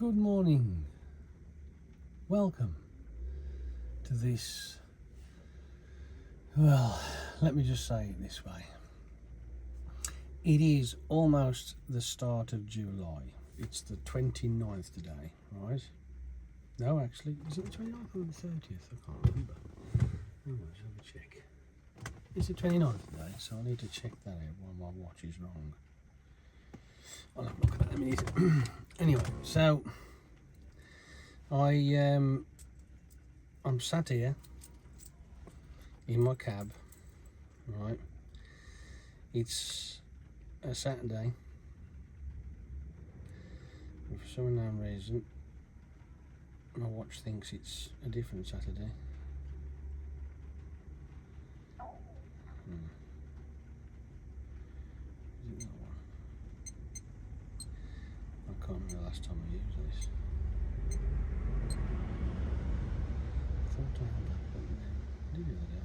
Good morning. Welcome to this. Well, let me just say it this way. It is almost the start of July. It's the 29th today, right? No, actually, is it the 29th or the 30th? I can't remember. Let's have a check. It's the 29th today, so I need to check that out while my watch is wrong. I'll have a look at that in a minute. Anyway, so I'm sat here in my cab, right? It's a Saturday, and for some unknown reason my watch thinks it's a different Saturday. Is it that one? I can't remember the last time I used this. I thought I had that button there. I did the other day.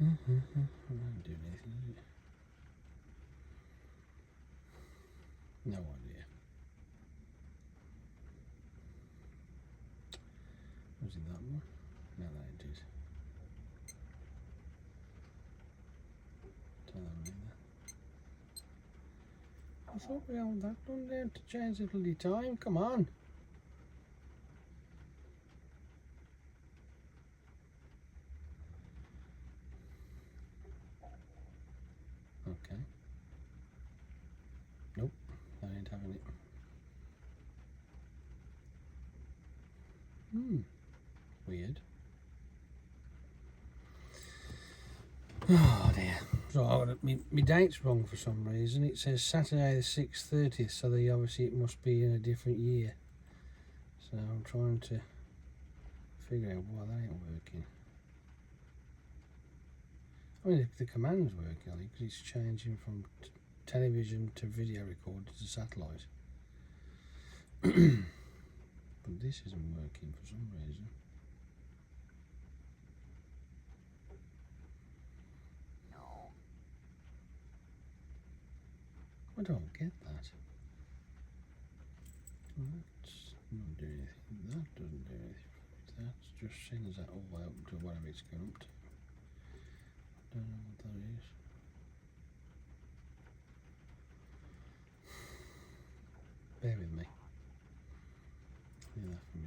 I don't do anything, is it? No idea. Was it that one? No, that ain't it. Tell them either. I thought we had that done there to change the bloody time. Come on. Okay. Nope, I ain't having it. Weird. Oh dear. So my date's wrong for some reason. It says Saturday the 6/30th, so obviously it must be in a different year. So I'm trying to figure out why that ain't working. I mean, the command's working on it because it's changing from television to video recorder to satellite. But this isn't working for some reason. I don't get that. That's not doing anything. That doesn't do anything. That's just sends that all out to whatever it's going up to. Don't know what that is. Bear with me. Leave that for me.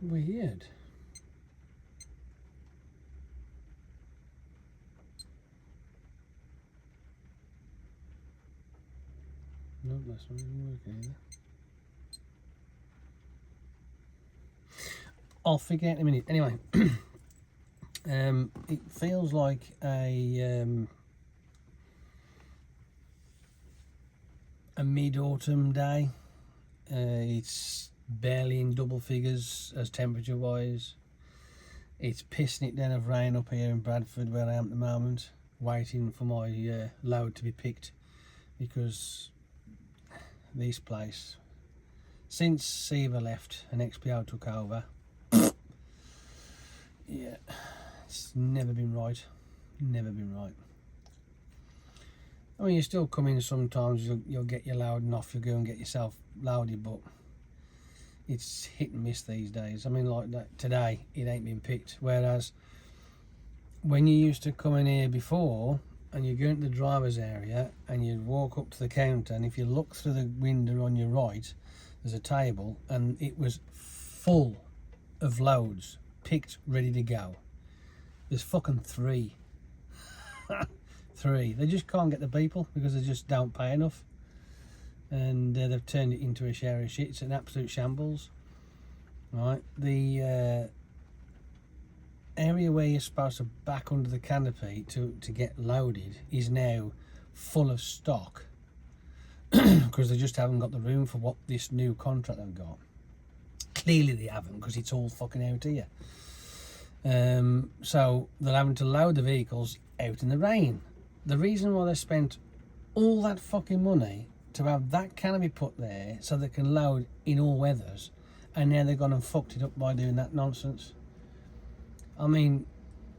Weird. No, that's not even working either. I'll figure it out in a minute. Anyway, it feels like a mid-autumn day. It's barely in double figures as temperature wise. It's pissing it down of rain up here in Bradford where I am at the moment, waiting for my load to be picked, because this place, since Seaver left and XPO took over, yeah, it's never been right. Never been right. I mean, you still come in sometimes, you'll get your load and off you go and get yourself loaded, but it's hit and miss these days. I mean, like that today, it ain't been picked. Whereas when you used to come in here before and you go into the driver's area and you'd walk up to the counter, and if you look through the window on your right, there's a table and it was full of loads picked, ready to go. There's fucking 3. 3. They just can't get the people because they just don't pay enough. And they've turned it into a share of shit. It's an absolute shambles. Right, the area where you're supposed to back under the canopy to get loaded is now full of stock because they just haven't got the room for what this new contract they've got. Clearly they haven't, because it's all fucking out here. So they're having to load the vehicles out in the rain. The reason why they spent all that fucking money to have that canopy put there so they can load in all weathers, and now they've gone and fucked it up by doing that nonsense. I mean,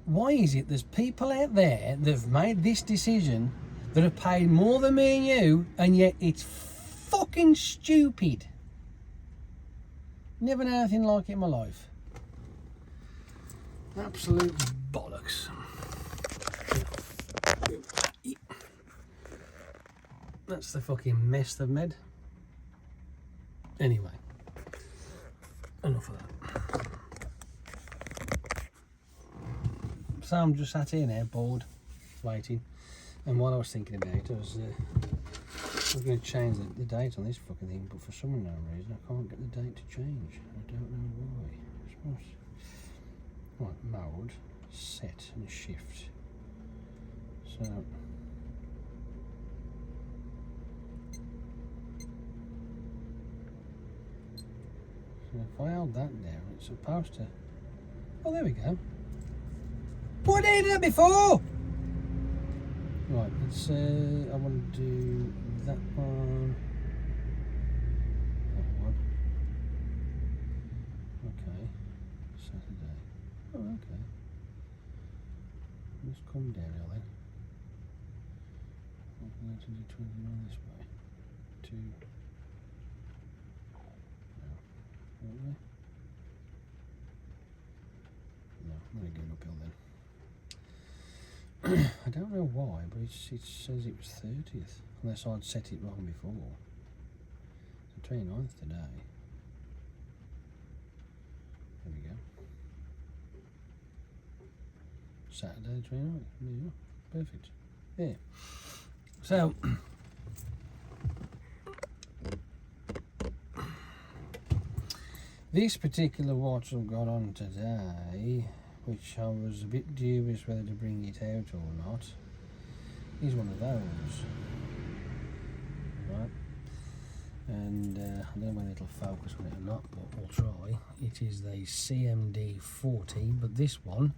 why is it there's people out there that have made this decision that have paid more than me and you, and yet it's fucking stupid. Never known anything like it in my life. Absolute bollocks. That's the fucking mess they've made. Anyway, enough of that. So I'm just sat here now, bored, waiting. And what I was thinking about was I was going to change the date on this fucking thing, but for some unknown reason I can't get the date to change. I don't know why. Right, mode, set and shift. So if I hold that down, it's supposed to... Oh, there we go. What did I do that before? Right, let's I want to do that one. That one. Okay. Saturday. Oh, okay. Let's come down here then. I'm going to do 21 this way. 2. No. No, I'm going to go uphill then. I don't know why, but it says it was 30th, unless I'd set it wrong before. So 29th today. There we go. Saturday 29th. There you go. Perfect. Yeah. So this particular watch I've got on today, which I was a bit dubious whether to bring it out or not, is one of those. Right. And I don't know whether it'll focus on it or not, but we'll try. It is the CMD 40, but this one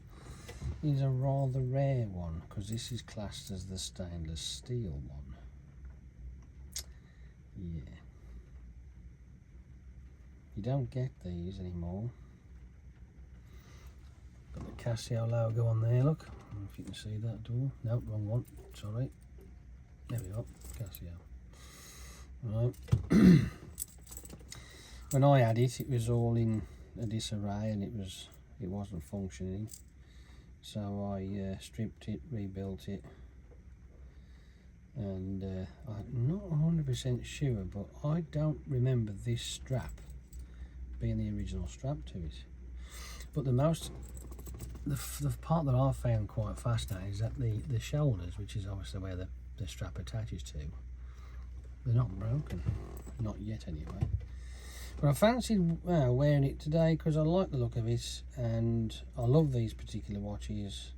is a rather rare one because this is classed as the stainless steel one. Yeah. You don't get these anymore. Got the Casio logo on there, look. I don't know if you can see that at all. No, wrong one. Sorry. There we go. Casio. Right. When I had it, it was all in a disarray and it wasn't functioning. So I stripped it, rebuilt it, and I'm not 100% sure, but I don't remember this strap being the original strap to it. But the part that I found quite fascinating is that the shoulders, which is obviously where the strap attaches to, they're not broken, not yet anyway. But I fancied wearing it today because I like the look of it and I love these particular watches.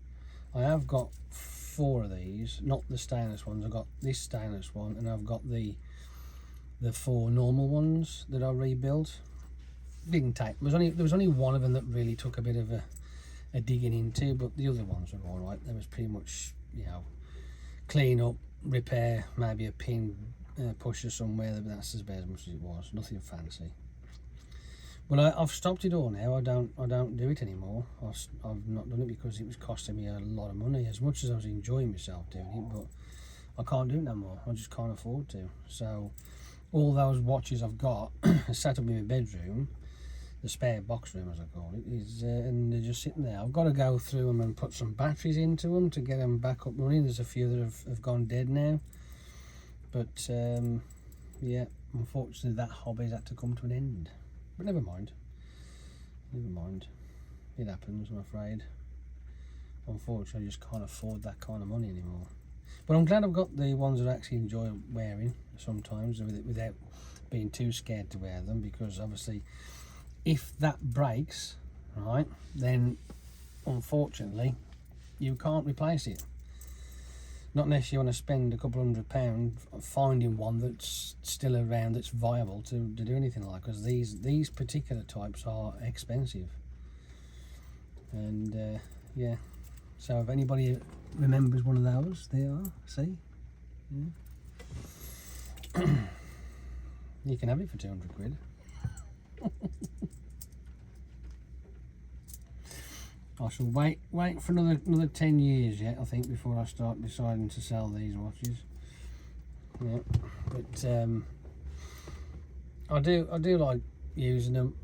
I have got 4 of these, not the stainless ones. I've got this stainless one and I've got the 4 normal ones that I rebuilt. Didn't take, there was only one of them that really took a bit of a digging into, but the other ones were alright. There was pretty much, you know, clean up, repair, maybe a pin pusher somewhere, but that's about as much as it was. Nothing fancy. But I've stopped it all now. I don't do it anymore. I've not done it because it was costing me a lot of money. As much as I was enjoying myself doing it, but I can't do it no more. I just can't afford to. So all those watches I've got are set up in my bedroom, the spare box room as I call it, and they're just sitting there. I've got to go through them and put some batteries into them to get them back up running. There's a few that have gone dead now. But yeah, unfortunately that hobby's had to come to an end. But never mind. It happens, I'm afraid. Unfortunately, I just can't afford that kind of money anymore. But I'm glad I've got the ones that I actually enjoy wearing sometimes without being too scared to wear them, because obviously if that breaks, right, then unfortunately you can't replace it. Not unless you want to spend a couple £100 finding one that's still around, that's viable to do anything like, because these particular types are expensive. And yeah, so if anybody remembers one of those, they are, see, yeah. You can have it for 200 quid. I shall wait for another 10 years yet, I think, before I start deciding to sell these watches. Yeah, but I do like using them.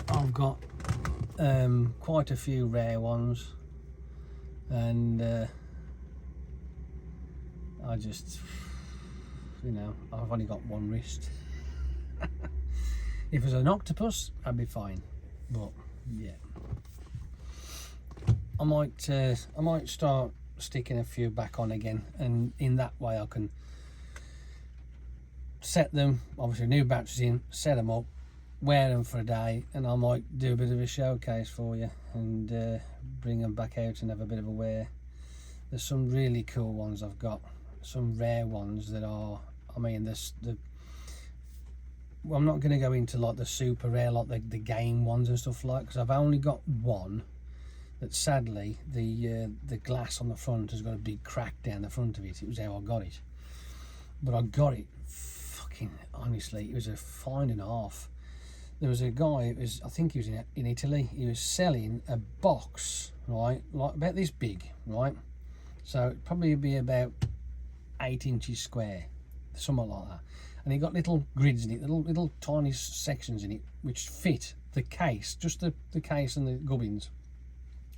I've got quite a few rare ones, and I just, I've only got one wrist. If it was an octopus, I'd be fine, but yeah, I might start sticking a few back on again, and in that way I can set them, obviously new batteries in, set them up, wear them for a day, and I might do a bit of a showcase for you and bring them back out and have a bit of a wear. There's some really cool ones I've got, some rare ones that are, I mean, well, I'm not going to go into like the super rare, like the game ones and stuff like, because I've only got one that sadly the glass on the front has got a big crack down the front of it. It was how I got it, but I got it fucking honestly, it was a fine and a half. There was a guy, I think he was in Italy, he was selling a box, right, like about this big, right, so it'd probably be about 8 inches square, something like that, and he got little grids in it, little tiny sections in it which fit the case, just the case and the gubbins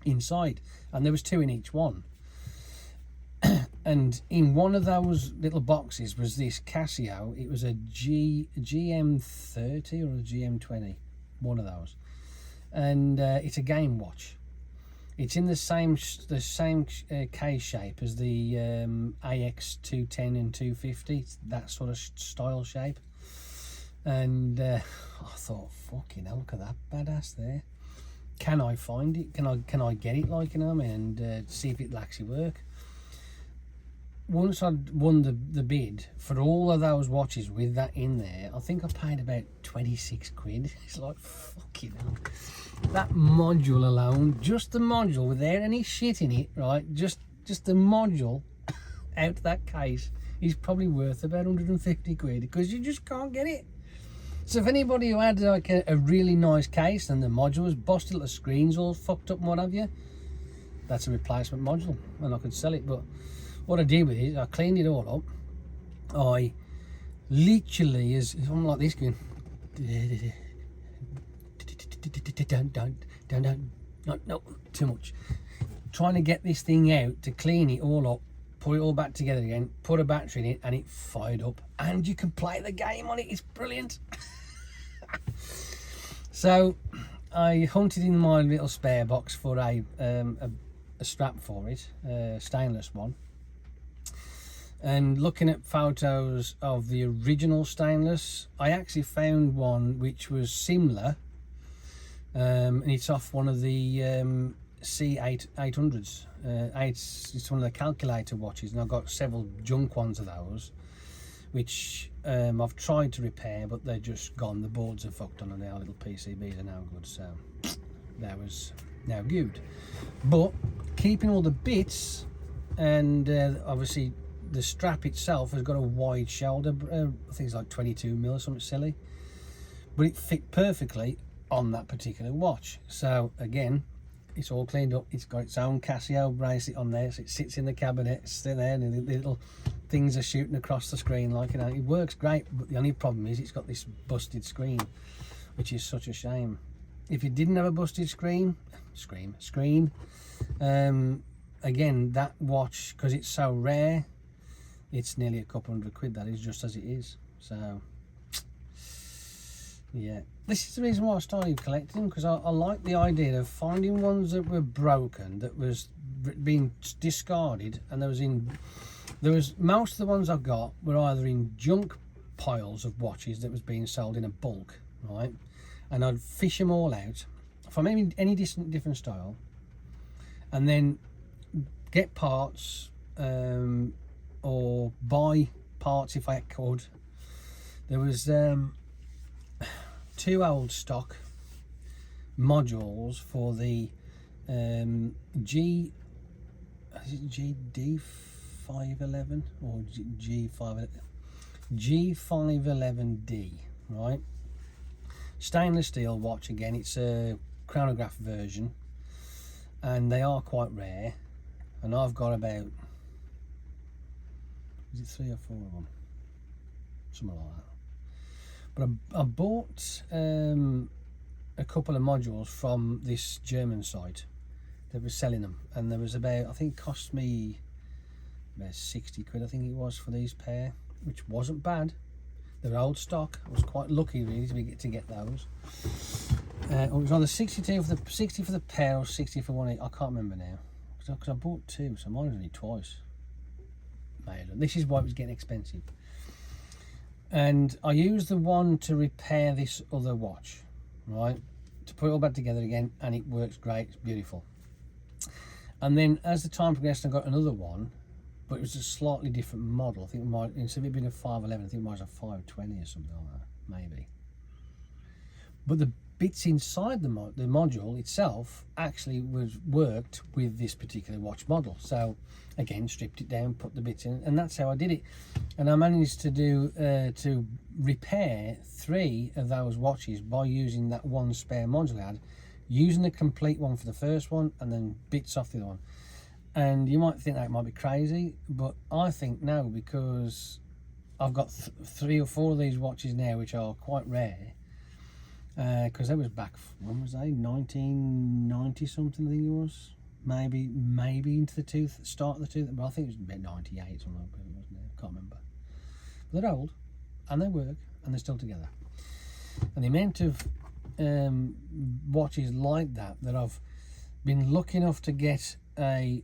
inside, and there was 2 in each one. And in one of those little boxes was this Casio. It was a GM30 or a GM20, one of those, and it's a game watch. It's in the same case shape as the AX210 and 250. It's that sort of style shape. And I thought, fucking hell, look at that badass there. Can I find it? Can I get it, like, and see if it'll actually work? Once I'd won the bid for all of those watches with that in there, I think I paid about 26 quid. It's like, fucking hell. That module alone, just the module without any shit in it, right? Just the module out that case is probably worth about 150 quid because you just can't get it. So if anybody who had like a really nice case and the module was busted, the screen's all fucked up and what have you, that's a replacement module and I could sell it. But what I did with it, I cleaned it all up. I literally, I'm like this going, no, too much. Trying to get this thing out to clean it all up, put it all back together again, put a battery in it, and it fired up. And you can play the game on it. It's brilliant. So I hunted in my little spare box for a strap for it, a stainless one. And looking at photos of the original stainless, I actually found one which was similar, and it's off one of the C800s. It's one of the calculator watches, and I've got several junk ones of those, which I've tried to repair, but they're just gone. The boards are fucked on, and our little PCBs are now good, so that was now good. But keeping all the bits, and obviously the strap itself has got a wide shoulder, I think it's like 22mm or something silly, but it fit perfectly on that particular watch. So again, it's all cleaned up. It's got its own Casio bracelet on there, so it sits in the cabinet, it's still there, and the little things are shooting across the screen, like, it works great. But the only problem is it's got this busted screen, which is such a shame. If it didn't have a busted screen, again, that watch, because it's so rare, it's nearly a couple hundred quid, that is, just as it is. So yeah, this is the reason why I started collecting them, because I like the idea of finding ones that were broken, that was being discarded, and there was most of the ones I got were either in junk piles of watches that was being sold in a bulk, right? And I'd fish them all out from any different style, and then get parts, or buy parts if I could. There was 2 old stock modules for the G, is it GD511 or G511? G511D, right? Stainless steel watch again. It's a chronograph version, and they are quite rare. And I've got about, is it 3 or 4 of them? Something like that. But I bought a couple of modules from this German site that was selling them, and there was about, I think it cost me about 60 quid, I think it was, for these pair, which wasn't bad. They were old stock. I was quite lucky really to get those. It was either 60 for the pair or 60 for one. I can't remember now because I bought 2, so mine was only twice. This is why it was getting expensive. And I used the one to repair this other watch, right, to put it all back together again, and it works great. It's beautiful. And then as the time progressed, I got another one, but it was a slightly different model. I think it might, instead of it being a 511, I think it might was a 520 or something like that, maybe. But the bits inside the module itself actually worked with this particular watch model. So again, stripped it down, put the bits in, and that's how I did it. And I managed to do to repair 3 of those watches by using that one spare module I had, using the complete one for the first one and then bits off the other one. And you might think that might be crazy, but I think no, because I've got 3 or 4 of these watches now, which are quite rare. Because that was back, when was they? 1990 something, I think it was. Maybe into the start of the tooth, but I think it was about 98 something like that, wasn't it? I can't remember. But they're old, and they work, and they're still together. And the amount of watches like that I've been lucky enough to get I'd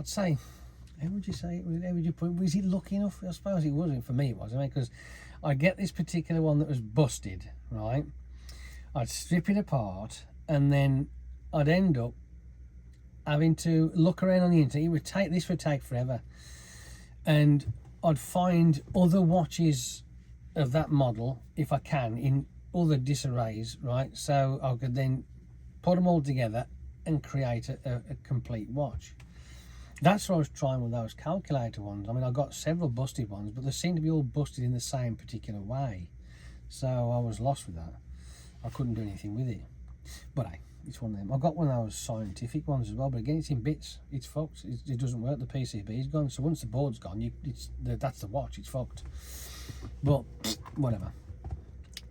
say, how would you say it? How would you put it? Was it lucky enough? I suppose it wasn't. For me it was, because I get this particular one that was busted, right? I'd strip it apart, and then I'd end up having to look around on the internet. This would take forever, and I'd find other watches of that model, if I can, in other disarrays, right? So I could then put them all together and create a complete watch. That's what I was trying with those calculator ones. I mean, I got several busted ones, but they seem to be all busted in the same particular way. So I was lost with that. I couldn't do anything with it. But hey, it's one of them. I got one of those scientific ones as well, but again, it's in bits. It's fucked. It doesn't work. The PCB's gone. So once the board's gone, that's the watch. It's fucked. But whatever.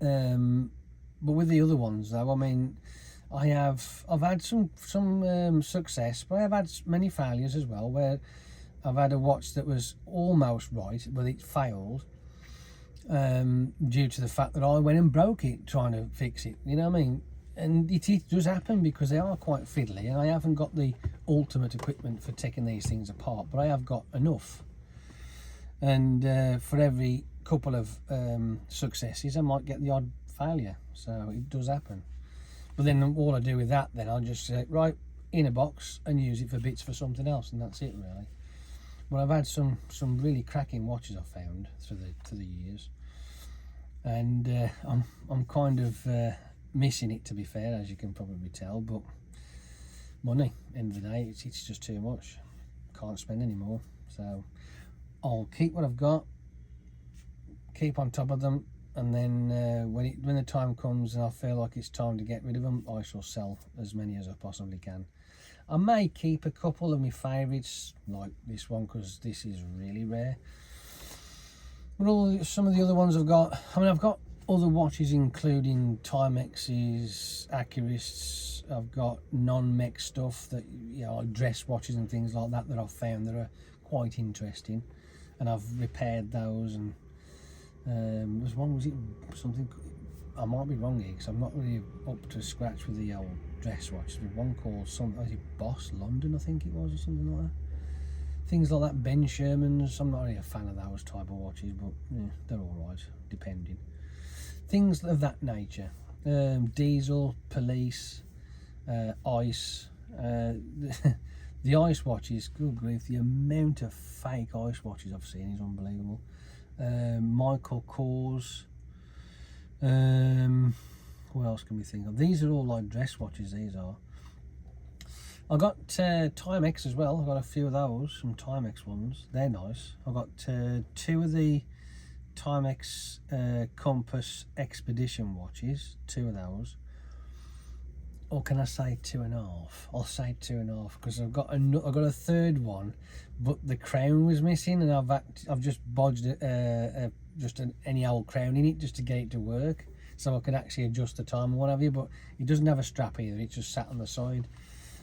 But with the other ones, though, I mean, I've had some success, but I've had many failures as well, where I've had a watch that was almost right, but it failed due to the fact that I went and broke it trying to fix it. You know what I mean? And it does happen, because they are quite fiddly, and I haven't got the ultimate equipment for taking these things apart, but I have got enough. And for every couple of successes, I might get the odd failure, so it does happen. But then all I do with that, then I'll just say, right, in a box, and use it for bits for something else, and that's it really. But I've had some really cracking watches I've found through the years, and I'm kind of missing it, to be fair, as you can probably tell. But money, end of the day, it's just too much. Can't spend any more, so I'll keep what I've got, keep on top of them. And then when the time comes and I feel like it's time to get rid of them, I shall sell as many as I possibly can. I may keep a couple of my favourites, like this one, because this is really rare. But some of the other ones I've got, I mean, I've got other watches including Timexes, Accurists. I've got non-mech stuff, that, you know, like dress watches and things like that I've found that are quite interesting, and I've repaired those. And was it something, I might be wrong here because I'm not really up to scratch with the old dress watches. There's one called Boss London, I think it was, or something like that. Things like that, Ben Sherman's. I'm not really a fan of those type of watches, but yeah, they're alright, depending. Things of that nature. Diesel, Police, Ice. The Ice watches, good grief, the amount of fake Ice watches I've seen is unbelievable. Michael Kors. What else can we think of? These are all like dress watches, these are. I got Timex as well. I got a few of those, some Timex ones. They're nice. I got 2 of the Timex Compass Expedition watches, 2 of those. Or can I say 2.5? I'll say 2.5 because I've got a third one, but the crown was missing, and I've just bodged any old crown in it just to get it to work, so I can actually adjust the time or whatever. But it doesn't have a strap either. It's just sat on the side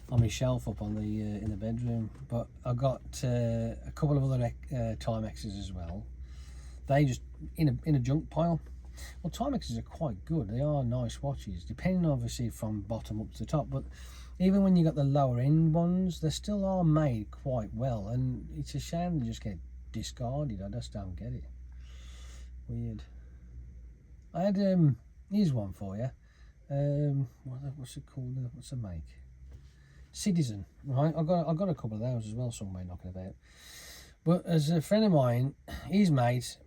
on my shelf up on the in the bedroom. But I got a couple of other Timexes as well. They just in a junk pile. Well, Timexes are quite good. They are nice watches, depending obviously from bottom up to the top. But even when you got the lower end ones, they still are made quite well. And it's a shame they just get discarded. I just don't get it. Weird. I had here's one for you. What's it called? What's the make? Citizen, right? I got a couple of those as well somewhere knocking about. But as a friend of mine, his mate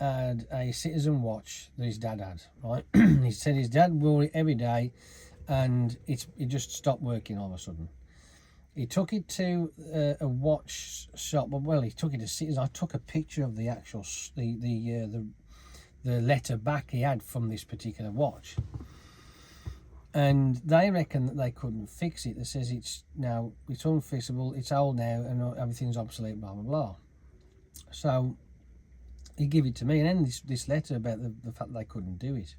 had a Citizen watch that his dad had, right? He said his dad wore it every day, and it just stopped working all of a sudden. He took it to a watch shop. Well, he took it to Citizen. I took a picture of the actual the letter back he had from this particular watch, and they reckon that they couldn't fix it. They says it's unfixable, it's old now, and everything's obsolete, blah blah blah. So he gave it to me, and then this letter about the fact that they couldn't do it.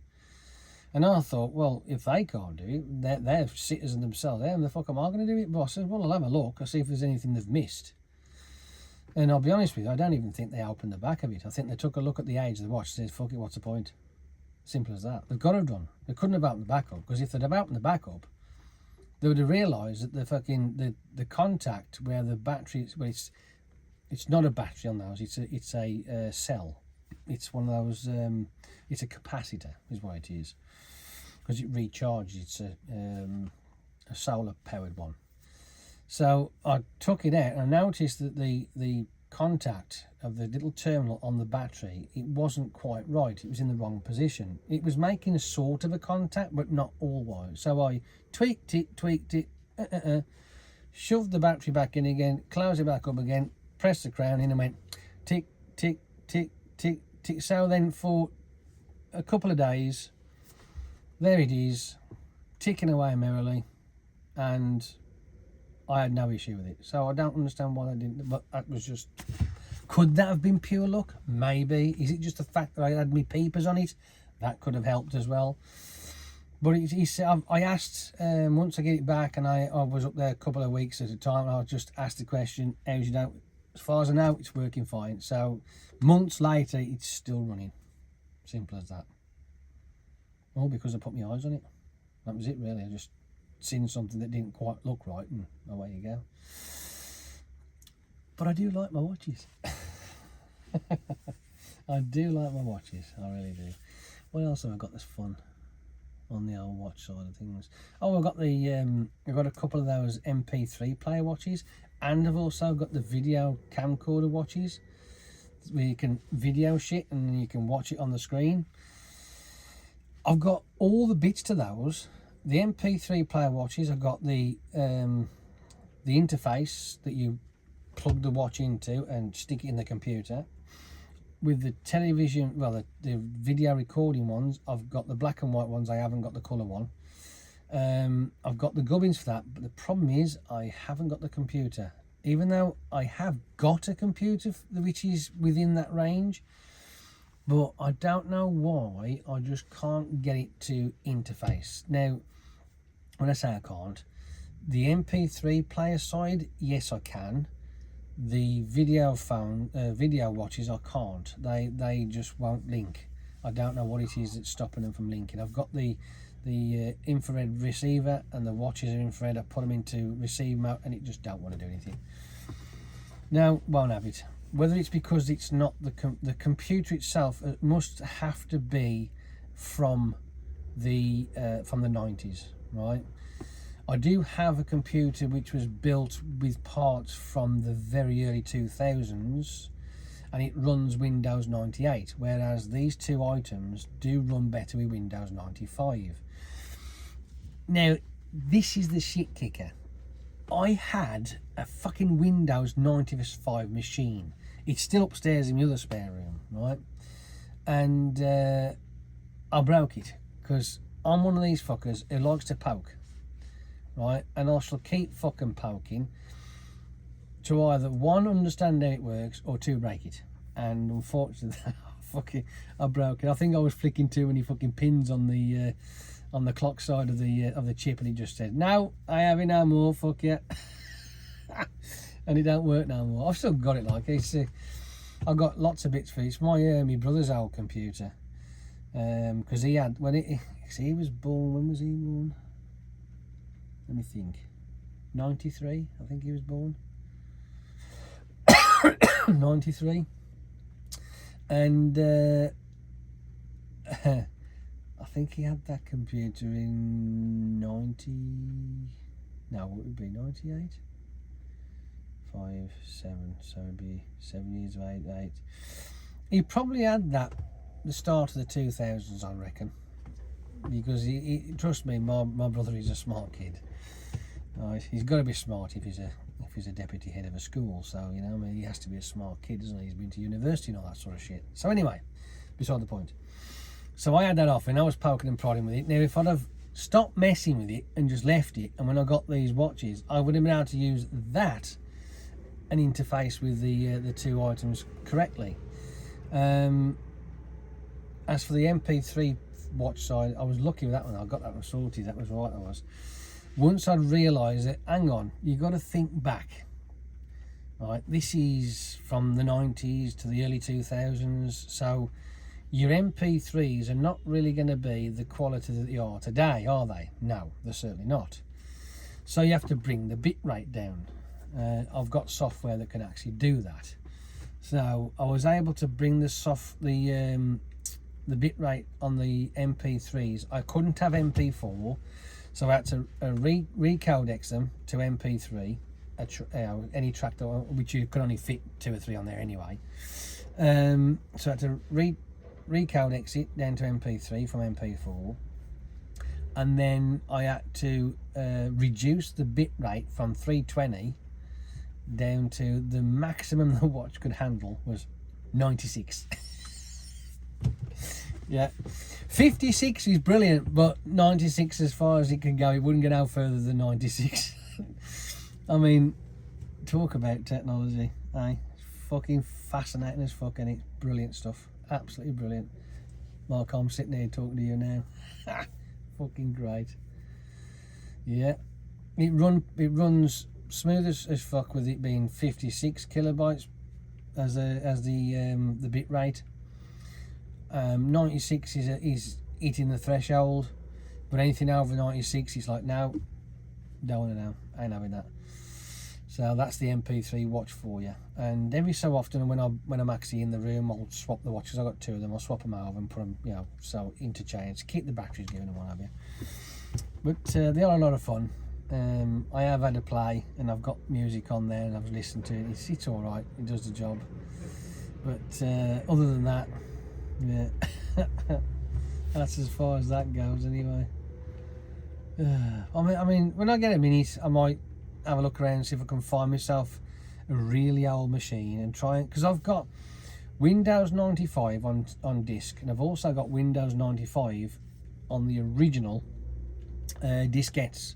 And I thought, well, if they can't do it, they're Citizen themselves. How the fuck am I going to do it? But I said, well, I'll have a look. I'll see if there's anything they've missed. And I'll be honest with you, I don't even think they opened the back of it. I think they took a look at the age of the watch and said, fuck it, what's the point? Simple as that. They've got to have done. They couldn't have opened the back up, because if they'd have opened the back up, they would have realised that the contact where the battery, well, it's not a battery on those. It's a cell. It's one of those. It's a capacitor, is what it is, because it recharges. It's a solar powered one. So I took it out, and I noticed that the contact of the little terminal on the battery, it wasn't quite right. It was in the wrong position. It was making a sort of a contact, but not always. So I tweaked it, shoved the battery back in again, closed it back up again, pressed the crown in, and went tick, tick, tick, tick, tick. So then for a couple of days, there it is, ticking away merrily, and I had no issue with it. So I don't understand why they didn't, but that was just, could that have been pure luck? Maybe. Is it just the fact that I had my peepers on it? That could have helped as well. But I asked, once I get it back, and I was up there a couple of weeks at a time, and I just asked the question, how's you know? As far as I know, it's working fine. So months later, it's still running. Simple as that. All because I put my eyes on it. That was it, really. I just seen something that didn't quite look right, and away you go. But I do like my watches. I do like my watches. I really do. What else have I got that's fun on the old watch side of things? Oh, I've got a couple of those MP3 player watches, and I've also got the video camcorder watches where you can video shit and you can watch it on the screen. I've got all the bits to those. The MP3 player watches, I've got the interface that you plug the watch into and stick it in the computer. With the television, well, the video recording ones, I've got the black and white ones. I haven't got the colour one. I've got the gubbins for that, but the problem is I haven't got the computer. Even though I have got a computer which is within that range, but I don't know why I just can't get it to interface. Now, when I say I can't, the MP3 player side, yes I can. The video watches I can't. They just won't link. I don't know what it is that's stopping them from linking. I've got the infrared receiver, and the watches are infrared. I put them into receive mode, and it just don't want to do anything. Now, won't have it. Whether it's because it's not the computer itself, it must have to be from the 90s, right? I do have a computer which was built with parts from the very early 2000s, and it runs Windows 98, whereas these two items do run better with Windows 95. Now, this is the shit kicker. I had a fucking Windows 95 machine. It's still upstairs in the other spare room, right? And I broke it because I'm one of these fuckers who likes to poke, right? And I shall keep fucking poking to either one, understand how it works, or two, break it. And unfortunately, I broke it. I think I was flicking too many fucking pins on the clock side of the chip, and it just said, "No, I have it no more. Fuck you." And it don't work no more. I've still got it. Like it's, I've got lots of bits for it. It's my brother's old computer, because he had he was born. When was he born? Let me think. 93, I think he was born. 93, and I think he had that computer in 90. No, what would it be? 98. 5, 7, so it'd be 7 years of age. He probably had that the start of the 2000s, I reckon, because he trust me, my brother is a smart kid. Right, he's got to be smart if he's a deputy head of a school. So you know, I mean, he has to be a smart kid, doesn't he? He's been to university and all that sort of shit. So anyway, beside the point. So I had that off, and I was poking and prodding with it. Now, if I'd have stopped messing with it and just left it, and when I got these watches, I would have been able to use that and interface with the two items correctly. As for the MP3 watch side, I was lucky with that one. I got that one sorted. That was right. I was. Once I'd realised that, hang on, you got to think back. Right, this is from the 90s to the early 2000s, so your MP3s are not really going to be the quality that they are today, are they? No, they're certainly not. So you have to bring the bit rate down. I've got software that can actually do that. So I was able to bring the bit rate on the MP3s. I couldn't have MP4, so I had to recodex them to MP3. Any track which you could only fit 2 or 3 on there anyway. So I had to recodex it down to MP3 from MP4, and then I had to reduce the bit rate from 320 down to the maximum the watch could handle was 96. Yeah, 56 is brilliant, but 96, as far as it can go, it wouldn't get no further than 96. I mean, talk about technology, eh? Fucking fascinating as fuck, and it's brilliant stuff. Absolutely brilliant. Like I'm sitting here talking to you now. Fucking great. Yeah, it runs smooth as fuck, with it being 56 kilobytes as the bit rate. 96 is hitting the threshold, but anything over 96 is like, no, don't want to know, I ain't having that. So that's the MP3 watch for you. And every so often when I'm actually in the room, I'll swap the watches. I've got 2 of them. I'll swap them over and put them, you know, so interchange, keep the batteries going and what have you. But they are a lot of fun. I have had a play, and I've got music on there, and I've listened to it. It's all right. It does the job. But other than that, yeah, that's as far as that goes anyway. I mean, when I get a minute, I might have a look around and see if I can find myself a really old machine and try it, because I've got Windows 95 on disc, and I've also got Windows 95 on the original diskettes,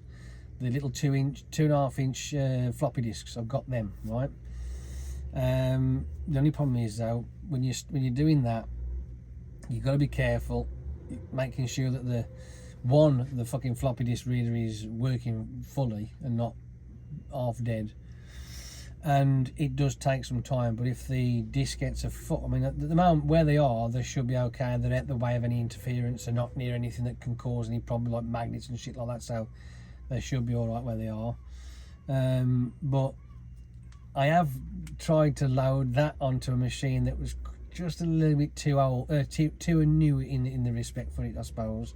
the little 2.5 inch floppy disks. I've got them, right? The only problem is though, when you're doing that, you've got to be careful, making sure that the fucking floppy disk reader is working fully and not half dead. And it does take some time, but if the diskettes are full, I mean, at the moment where they are, they should be okay. They're out the way of any interference. They're not near anything that can cause any problem, like magnets and shit like that, so they should be all right where they are. But I have tried to load that onto a machine that was just a little bit too old, too new in the respect for it, I suppose.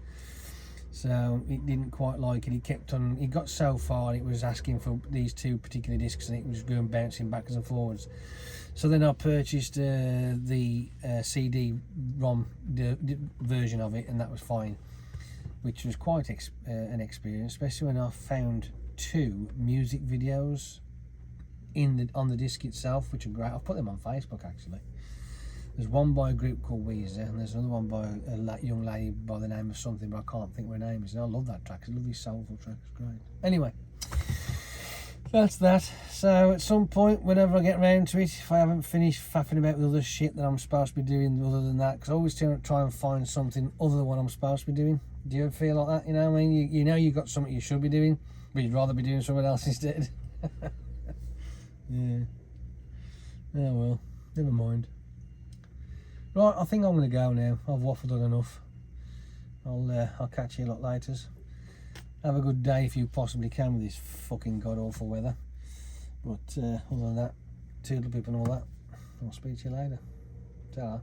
So it didn't quite like it. It got so far, it was asking for these 2 particular discs, and it was going bouncing backwards and forwards. So then I purchased the CD-ROM version of it, and that was fine. which was quite an experience, especially when I found 2 music videos on the disc itself, which are great. I've put them on Facebook actually. There's one by a group called Weezer, and there's another one by a young lady by the name of something, but I can't think what her name is. And I love that track. It's a lovely soulful track. It's great. Anyway, that's that. So at some point, whenever I get round to it, if I haven't finished faffing about with other shit that I'm supposed to be doing other than that, because I always try and find something other than what I'm supposed to be doing. Do you ever feel like that? You know what I mean? You know you've got something you should be doing, but you'd rather be doing something else instead. Yeah. Oh well, never mind. Right, I think I'm going to go now. I've waffled on enough. I'll catch you a lot later. Have a good day if you possibly can with this fucking god-awful weather. But other than that, toodle pip and all that, I'll speak to you later. Ta-ra.